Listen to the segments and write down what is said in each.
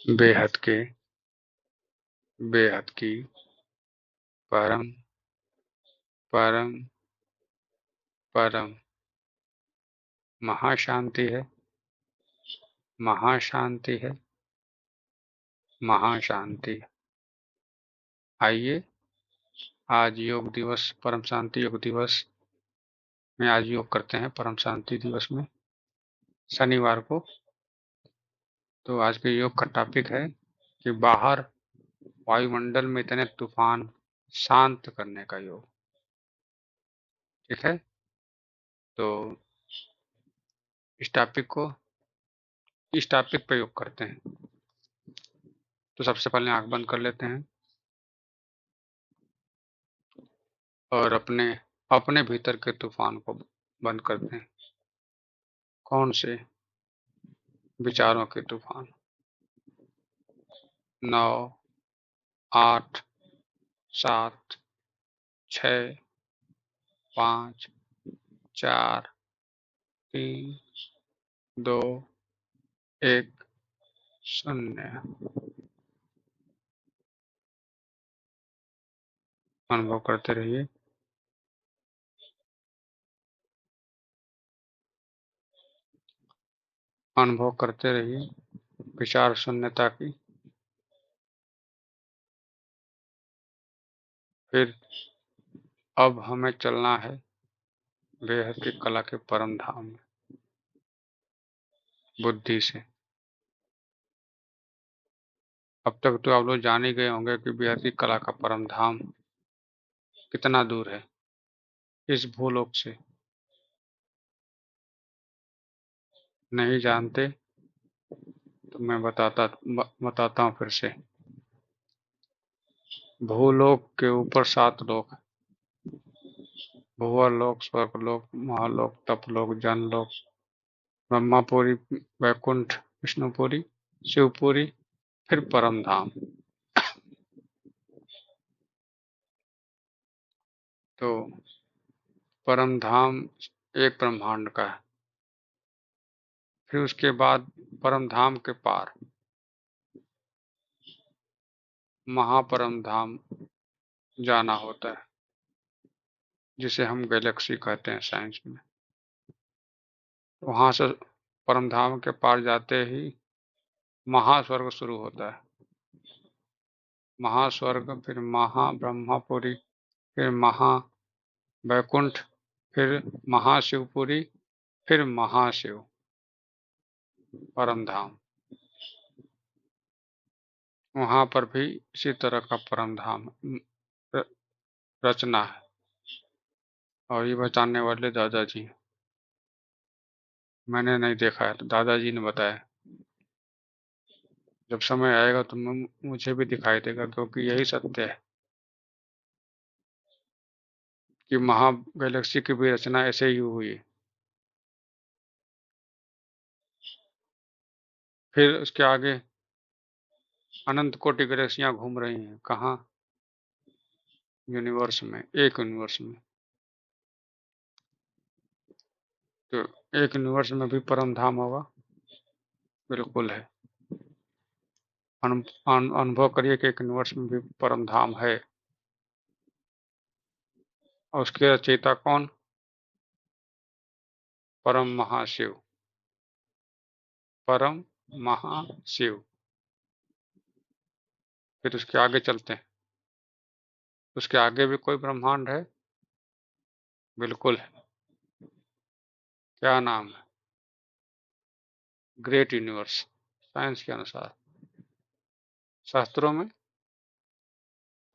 बेहद के, बेहद की, परम, परम, परम, महाशांति है, महाशांति है, महाशांति। आइए, आज योग दिवस, परम शांति योग दिवस में आज योग करते हैं, परम शांति दिवस में, शनिवार को। तो आज के योग का टॉपिक है कि बाहर वायुमंडल में इतने तूफान शांत करने का योग। ठीक है, तो इस टॉपिक पे योग करते हैं। तो सबसे पहले आंख बंद कर लेते हैं और अपने अपने भीतर के तूफान को बंद करते हैं। कौन से? विचारों के तूफान। 9, 8, 7, 6, 5, 4, 3, 2, 1, 0। अनुभव करते रहिए। अनुभव करते रहिए विचार शून्यता की। फिर अब हमें चलना है बेहद की कला के परम धाम में, बुद्धि से। अब तक तो आप लोग जान ही गए होंगे कि बेहद की कला का परम धाम कितना दूर है इस भूलोक से। नहीं जानते तो मैं बताता हूँ फिर से। भूलोक के ऊपर 7 लोक है। भुवरलोक, स्वर्गलोक, महालोक, तपलोक, जनलोक, ब्रह्मापुरी, वैकुंठ, विष्णुपुरी, शिवपुरी, फिर परम धाम। तो परम धाम एक ब्रह्मांड का है। फिर उसके बाद परम धाम के पार महापरम धाम जाना होता है, जिसे हम गैलेक्सी कहते हैं साइंस में। वहां से परम धाम के पार जाते ही महास्वर्ग शुरू होता है। महास्वर्ग, फिर महाब्रह्मपुरी, फिर महावैकुंठ, फिर महाशिवपुरी, फिर महाशिव, परम धाम। वहां पर भी इसी तरह का परम धाम रचना है। और ये बताने वाले दादाजी हैं। मैंने नहीं देखा है, तो दादाजी ने बताया। जब समय आएगा तो मुझे भी दिखाई देगा, क्योंकि यही सत्य है कि महा गैलेक्सी की भी रचना ऐसे ही हुई है। फिर उसके आगे अनंत कोटि गैलेक्सियां घूम रही हैं। कहाँ? यूनिवर्स में, एक यूनिवर्स में। तो एक यूनिवर्स में भी परम धाम होगा? बिल्कुल है। अनुभव करिए कि एक यूनिवर्स में भी परम धाम है। और उसके रचयिता कौन? परम महाशिव, परम महाशिव। फिर उसके आगे चलते हैं। उसके आगे भी कोई ब्रह्मांड है? बिल्कुल है। क्या नाम है? ग्रेट यूनिवर्स, साइंस के अनुसार। शास्त्रों में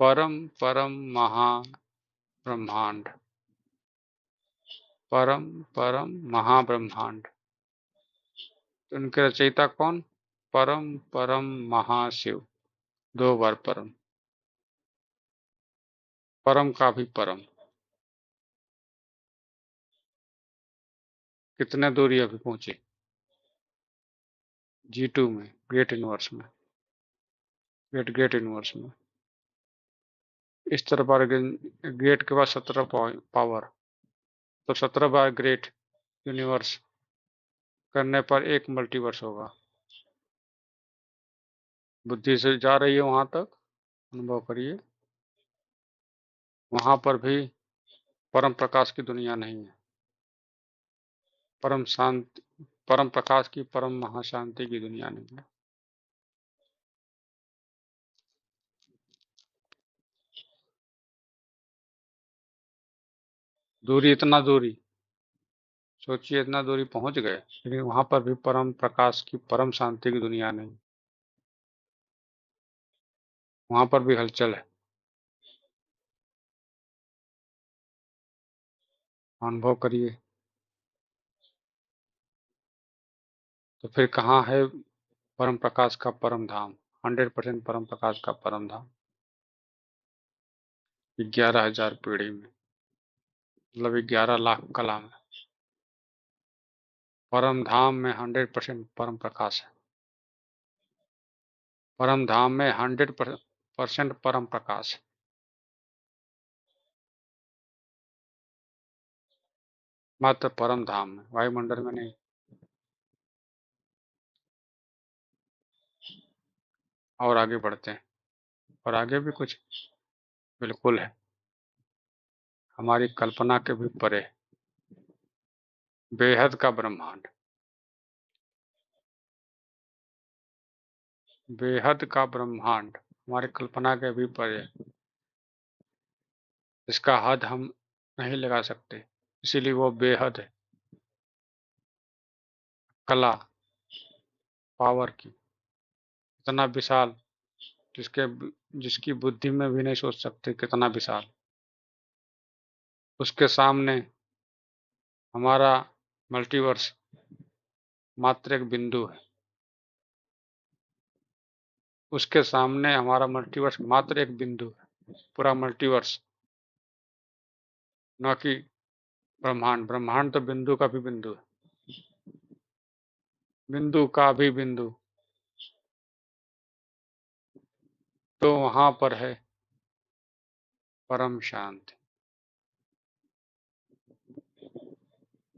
परम परम महा ब्रह्मांड, परम परम महाब्रह्मांड। तो उनके रचयिता कौन? परम परम महाशिव। 2 बार परम, परम का भी परम। कितने दूरी अभी पहुंचे? G2 में, ग्रेट यूनिवर्स में, ग्रेट यूनिवर्स में। इस तरह बार ग्रेट के बाद 17 पावर, तो 17 बार ग्रेट यूनिवर्स करने पर एक मल्टीवर्स होगा। बुद्धि से जा रही है वहां तक, अनुभव करिए। वहां पर भी परम प्रकाश की दुनिया नहीं है। परम शांति, परम प्रकाश की, परम महाशांति की दुनिया नहीं है। दूरी, इतना दूरी सोचिए, इतना दूरी पहुंच गए, लेकिन वहां पर भी परम प्रकाश की, परम शांति की दुनिया नहीं। वहां पर भी हलचल है। अनुभव करिए। तो फिर कहाँ है परम प्रकाश का परम धाम? 100% परम प्रकाश का परम धाम 11,000 पीढ़ी में, मतलब 11 लाख कला में। परम धाम में 100% परम प्रकाश है। परम धाम में 100% परम प्रकाश है। मात्र परम धाम में, वायुमंडल में नहीं। और आगे बढ़ते हैं, और आगे भी कुछ बिल्कुल है, हमारी कल्पना के भी परे। बेहद का ब्रह्मांड, बेहद का ब्रह्मांड हमारी कल्पना के भी परे। इसका हद हम नहीं लगा सकते, इसीलिए वो बेहद है। कला, पावर की, इतना विशाल, जिसके जिसकी बुद्धि में भी नहीं सोच सकते, कितना विशाल। उसके सामने हमारा मल्टीवर्स मात्र एक बिंदु है। उसके सामने हमारा मल्टीवर्स मात्र एक बिंदु है। पूरा मल्टीवर्स, न कि ब्रह्मांड। ब्रह्मांड तो बिंदु का भी बिंदु है, बिंदु का भी बिंदु। तो वहां पर है परम शांति,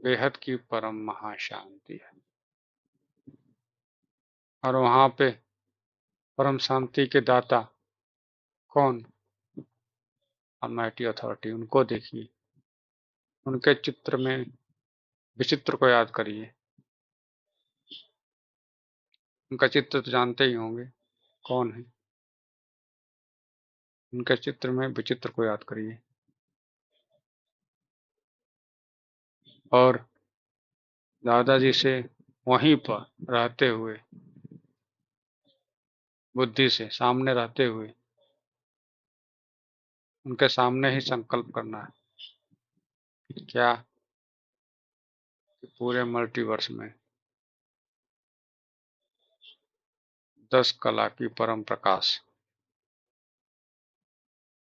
बेहद की परम महाशांति है। और वहां पे परम शांति के दाता कौन? Almighty authority. उनको देखिए, उनके चित्र में विचित्र को याद करिए। उनका चित्र तो जानते ही होंगे कौन है। उनके चित्र में विचित्र को याद करिए। और दादाजी से वहीं पर रहते हुए, बुद्धि से सामने रहते हुए, उनके सामने ही संकल्प करना है। क्या? कि पूरे मल्टीवर्स में 10 कला की परम प्रकाश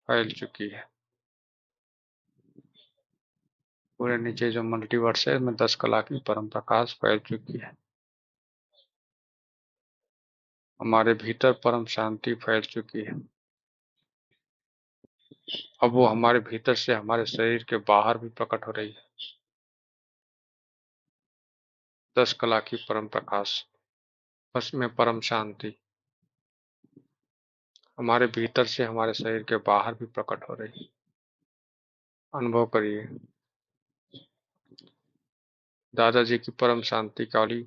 फैल चुकी है। पूरे नीचे जो मल्टीवर्स है, उसमें 10 कला की परम प्रकाश फैल चुकी है। हमारे भीतर परम शांति फैल चुकी है। अब वो हमारे भीतर से हमारे शरीर के बाहर भी प्रकट हो रही है। 10 कला की परम प्रकाश, बस में परम शांति हमारे भीतर से हमारे शरीर के बाहर भी प्रकट हो रही है। अनुभव करिए। दादाजी की परम शांति काली,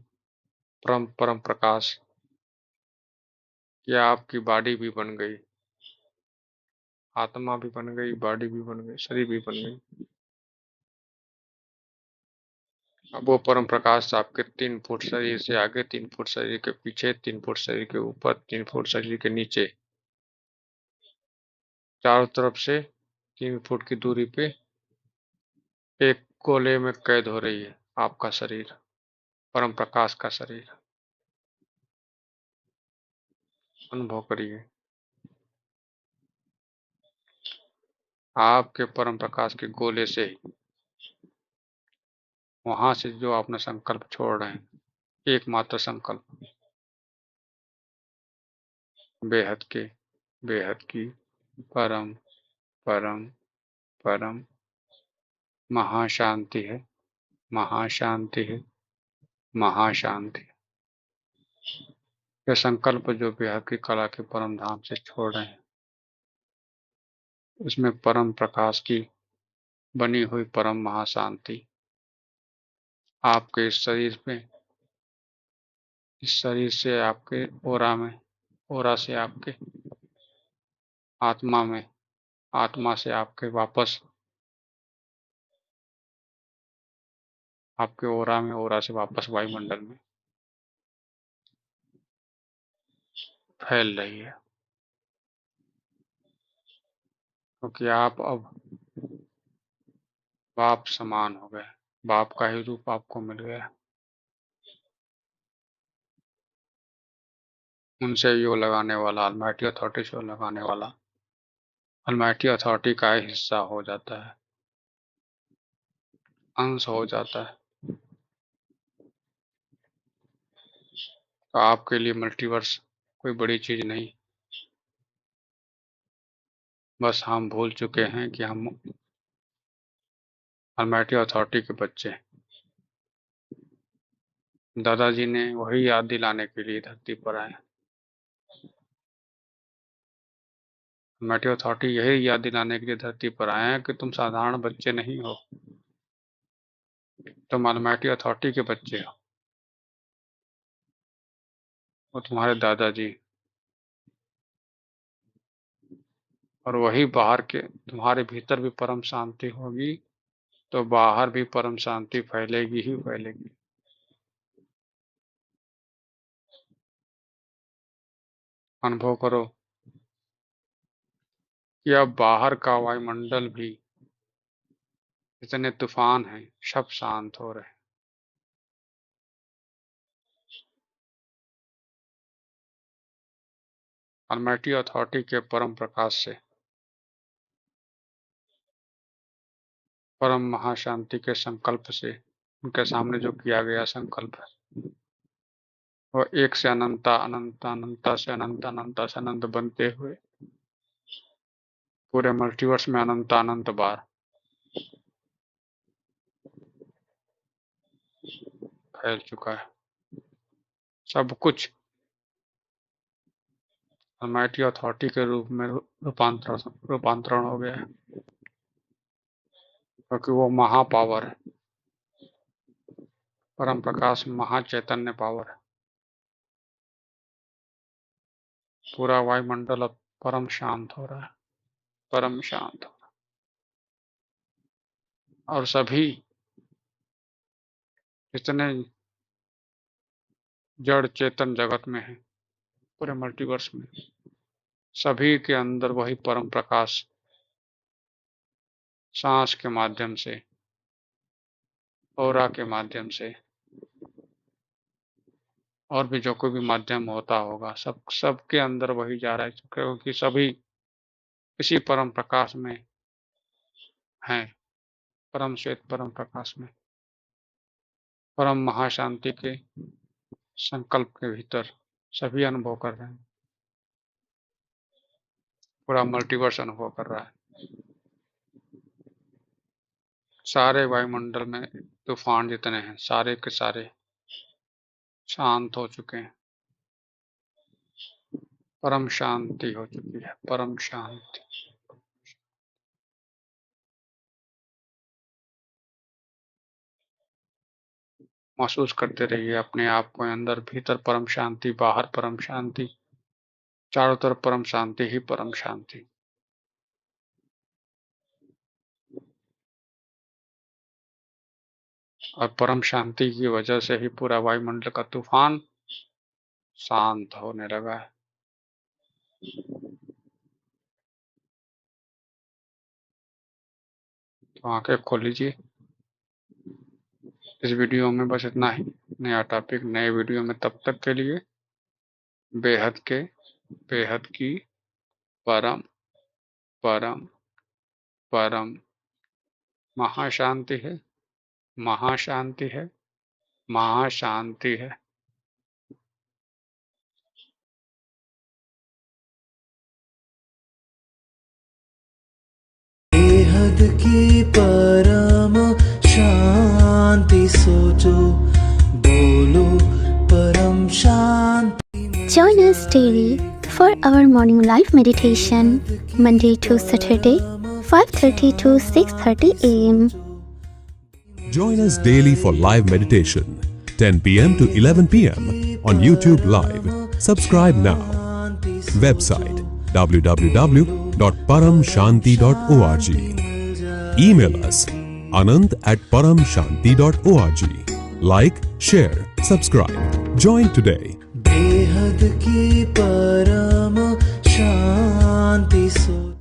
परम परम प्रकाश, क्या आपकी बॉडी भी बन गई, आत्मा भी बन गई, बॉडी भी बन गई, शरीर भी बन गई। अब वो परम प्रकाश आपके 3 फुट शरीर से आगे, 3 फुट शरीर के पीछे, 3 फुट शरीर के ऊपर, 3 फुट शरीर के नीचे, चारों तरफ से 3 फुट की दूरी पे एक गोले में कैद हो रही है आपका शरीर, परम प्रकाश का शरीर। अनुभव करिए। आपके परम प्रकाश के गोले से ही, वहां से जो आपने संकल्प छोड़ रहे हैं, एकमात्र संकल्प, बेहद के, बेहद की परम परम परम महाशांति है, महाशांति है, महाशांति है। के संकल्प जो बेहद की कला के परम धाम से छोड़ रहे हैं, उसमें परम प्रकाश की बनी हुई परम महाशांति आपके इस शरीर में, इस शरीर से आपके ओरा में, ओरा से आपके आत्मा में, आत्मा से आपके वापस आपके ओरा में, ओरा से वापस वायुमंडल में फैल रही है, क्योंकि आप अब बाप समान हो गए, बाप का ही रूप आपको मिल गया। उनसे योग लगाने वाला, अलमाइटी अथॉरिटी से योग लगाने वाला अलमाइटी अथॉरिटी का ही हिस्सा हो जाता है, अंश हो जाता है। तो आपके लिए मल्टीवर्स कोई बड़ी चीज नहीं, बस हम भूल चुके हैं कि हम अलमाइटी अथॉरिटी के बच्चे हैं। दादाजी ने वही याद दिलाने के लिए धरती पर आए। अलमाइटी अथॉरिटी यही याद दिलाने के लिए धरती पर आए हैं कि तुम साधारण बच्चे नहीं हो, तुम अलमाइटी अथॉरिटी के बच्चे हो। वो तुम्हारे दादाजी, और वही बाहर के, तुम्हारे भीतर भी परम शांति होगी तो बाहर भी परम शांति फैलेगी ही फैलेगी। अनुभव करो कि अब बाहर का वायुमंडल भी, इतने तूफान हैं, सब शांत हो रहे हैं। अलमाइटी अथॉरिटी के परम प्रकाश से, परम महाशांति के संकल्प से, उनके सामने जो किया गया संकल्प है, वो एक से अनंता, अनंता अनंता से अनंत, अनंता से अनंत बनते हुए पूरे मल्टीवर्स में अनंत अनंत बार फैल चुका है। सब कुछ अलमाइटी अथॉरिटी के रूप में रूपांतरण हो गया है, क्योंकि वो महापावर है, परम प्रकाश महाचैतन्य पावर है। पूरा वायुमंडल अब परम शांत हो रहा है, परम शांत हो रहा है। और सभी जितने जड़ चेतन जगत में है, पूरे मल्टीवर्स में, सभी के अंदर वही परम प्रकाश सांस के माध्यम से, ऑरा के माध्यम से, और भी जो कोई भी माध्यम होता होगा, सबके अंदर वही जा रहा है, क्योंकि सभी इसी परम प्रकाश में हैं, परम श्वेत परम प्रकाश में, परम महाशांति के संकल्प के भीतर सभी अनुभव कर रहे हैं। पूरा मल्टीवर्स अनुभव कर रहा है। सारे वायुमंडल में तूफान जितने हैं, सारे के सारे शांत हो चुके हैं, परम शांति हो चुकी है, परम शांति। महसूस करते रहिए अपने आप को, अंदर भीतर परम शांति, बाहर परम शांति, चारों तरफ परम शांति ही परम शांति। और परम शांति की वजह से ही पूरा वायुमंडल का तूफान शांत होने लगा है। तो आंखें खोल लीजिए। इस वीडियो में बस इतना ही। नया टॉपिक नए वीडियो में, तब तक के लिए बेहद के, बेहद की परम परम परम महाशांति है, महाशांति है, महाशांति है। बेहद की परम शांति सोचो, बोलो परम शांति। Join us daily for our morning live meditation, Monday to Saturday, 5:30 to 6:30 a.m. Join us daily for live meditation, 10 p.m. to 11 p.m. on YouTube Live. Subscribe now. Website www.paramshanti.org. Email us anant@paramshanti.org. Like, share, subscribe. Join today. बेहद की पराम